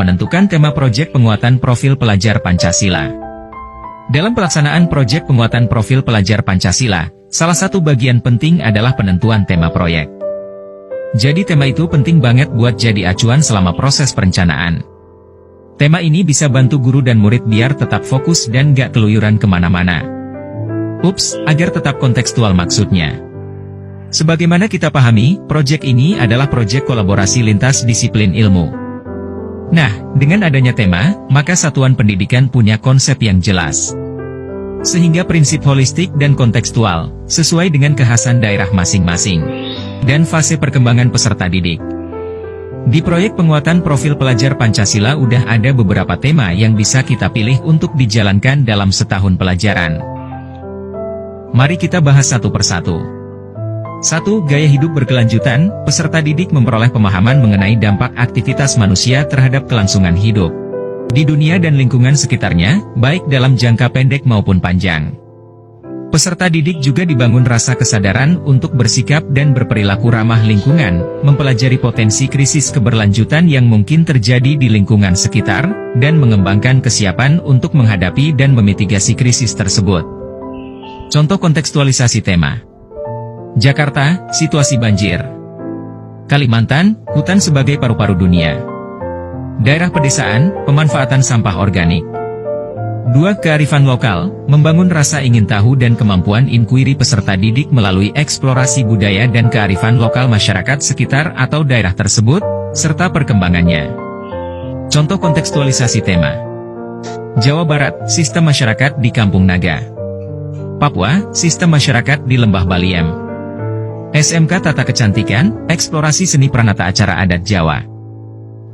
Menentukan tema proyek penguatan profil pelajar Pancasila. Dalam pelaksanaan proyek penguatan profil pelajar Pancasila, salah satu bagian penting adalah penentuan tema proyek. Jadi tema itu penting banget buat jadi acuan selama proses perencanaan. Tema ini bisa bantu guru dan murid biar tetap fokus dan gak keluyuran kemana-mana. Ups, agar tetap kontekstual maksudnya. Sebagaimana kita pahami, proyek ini adalah proyek kolaborasi lintas disiplin ilmu. Nah, dengan adanya tema, maka satuan pendidikan punya konsep yang jelas. Sehingga prinsip holistik dan kontekstual, sesuai dengan kekhasan daerah masing-masing. Dan fase perkembangan peserta didik. Di proyek penguatan profil pelajar Pancasila udah ada beberapa tema yang bisa kita pilih untuk dijalankan dalam setahun pelajaran. Mari kita bahas satu persatu. 1. Gaya hidup berkelanjutan, peserta didik memperoleh pemahaman mengenai dampak aktivitas manusia terhadap kelangsungan hidup di dunia dan lingkungan sekitarnya, baik dalam jangka pendek maupun panjang. Peserta didik juga dibangun rasa kesadaran untuk bersikap dan berperilaku ramah lingkungan, mempelajari potensi krisis keberlanjutan yang mungkin terjadi di lingkungan sekitar, dan mengembangkan kesiapan untuk menghadapi dan memitigasi krisis tersebut. Contoh kontekstualisasi tema. Jakarta, situasi banjir. Kalimantan, hutan sebagai paru-paru dunia. Daerah pedesaan, pemanfaatan sampah organik. 2. Kearifan lokal, membangun rasa ingin tahu dan kemampuan inkuiri peserta didik melalui eksplorasi budaya dan kearifan lokal masyarakat sekitar atau daerah tersebut, serta perkembangannya. Contoh kontekstualisasi tema. Jawa Barat, sistem masyarakat di Kampung Naga. Papua, sistem masyarakat di Lembah Baliem. SMK Tata Kecantikan, eksplorasi seni pranata acara adat Jawa.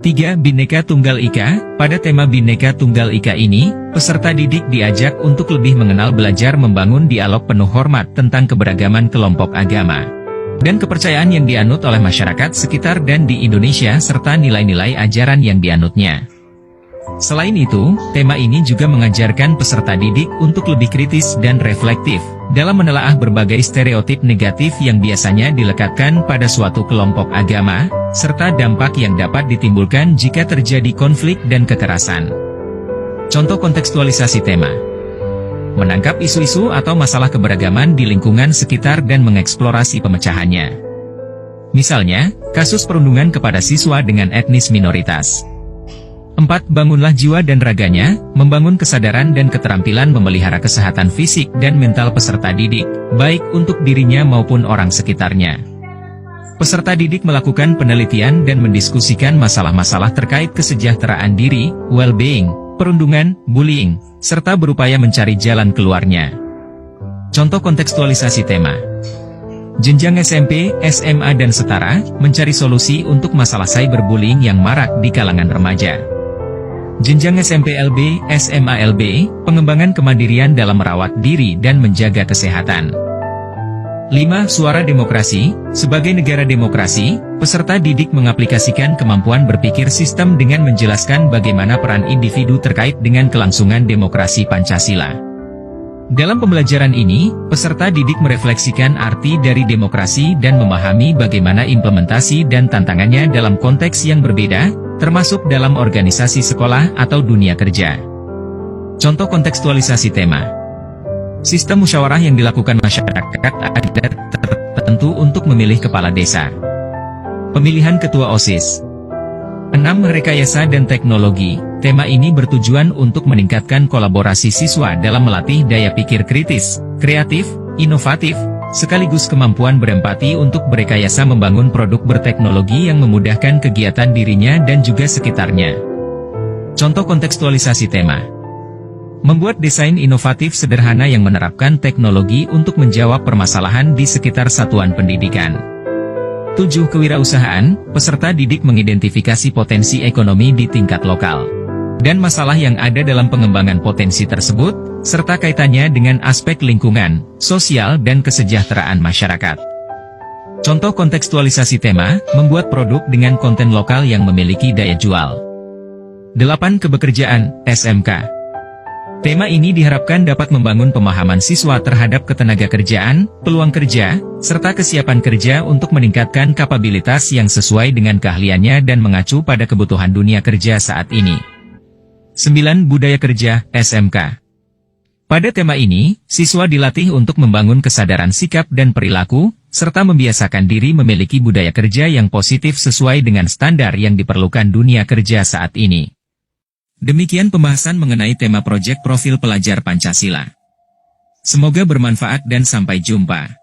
3. Bhinneka Tunggal Ika, pada tema Bhinneka Tunggal Ika ini, peserta didik diajak untuk lebih mengenal belajar membangun dialog penuh hormat tentang keberagaman kelompok agama dan kepercayaan yang dianut oleh masyarakat sekitar dan di Indonesia serta nilai-nilai ajaran yang dianutnya. Selain itu, tema ini juga mengajarkan peserta didik untuk lebih kritis dan reflektif dalam menelaah berbagai stereotip negatif yang biasanya dilekatkan pada suatu kelompok agama, serta dampak yang dapat ditimbulkan jika terjadi konflik dan kekerasan. Contoh kontekstualisasi tema. Menangkap isu-isu atau masalah keberagaman di lingkungan sekitar dan mengeksplorasi pemecahannya. Misalnya, kasus perundungan kepada siswa dengan etnis minoritas. 4. Bangunlah jiwa dan raganya, membangun kesadaran dan keterampilan memelihara kesehatan fisik dan mental peserta didik, baik untuk dirinya maupun orang sekitarnya. Peserta didik melakukan penelitian dan mendiskusikan masalah-masalah terkait kesejahteraan diri, well-being, perundungan, bullying, serta berupaya mencari jalan keluarnya. Contoh kontekstualisasi tema. Jenjang SMP, SMA dan setara, mencari solusi untuk masalah cyberbullying yang marak di kalangan remaja. Jenjang SMP LB, SMA LB, pengembangan kemandirian dalam merawat diri dan menjaga kesehatan. 5. Suara demokrasi, sebagai negara demokrasi, peserta didik mengaplikasikan kemampuan berpikir sistem dengan menjelaskan bagaimana peran individu terkait dengan kelangsungan demokrasi Pancasila. Dalam pembelajaran ini, peserta didik merefleksikan arti dari demokrasi dan memahami bagaimana implementasi dan tantangannya dalam konteks yang berbeda, termasuk dalam organisasi sekolah atau dunia kerja. Contoh kontekstualisasi tema. Sistem musyawarah yang dilakukan masyarakat adat tertentu untuk memilih kepala desa. Pemilihan ketua OSIS. 6. Rekayasa dan teknologi. Tema ini bertujuan untuk meningkatkan kolaborasi siswa dalam melatih daya pikir kritis, kreatif, inovatif, sekaligus kemampuan berempati untuk berekayasa membangun produk berteknologi yang memudahkan kegiatan dirinya dan juga sekitarnya. Contoh kontekstualisasi tema. Membuat desain inovatif sederhana yang menerapkan teknologi untuk menjawab permasalahan di sekitar satuan pendidikan. 7. Kewirausahaan, peserta didik mengidentifikasi potensi ekonomi di tingkat lokal dan masalah yang ada dalam pengembangan potensi tersebut, serta kaitannya dengan aspek lingkungan, sosial dan kesejahteraan masyarakat. Contoh kontekstualisasi tema, membuat produk dengan konten lokal yang memiliki daya jual. 8. Kebekerjaan, SMK. Tema ini diharapkan dapat membangun pemahaman siswa terhadap ketenagakerjaan, peluang kerja, serta kesiapan kerja untuk meningkatkan kapabilitas yang sesuai dengan keahliannya dan mengacu pada kebutuhan dunia kerja saat ini. 9. Budaya Kerja, SMK. Pada tema ini, siswa dilatih untuk membangun kesadaran sikap dan perilaku, serta membiasakan diri memiliki budaya kerja yang positif sesuai dengan standar yang diperlukan dunia kerja saat ini. Demikian pembahasan mengenai tema proyek profil pelajar Pancasila. Semoga bermanfaat dan sampai jumpa.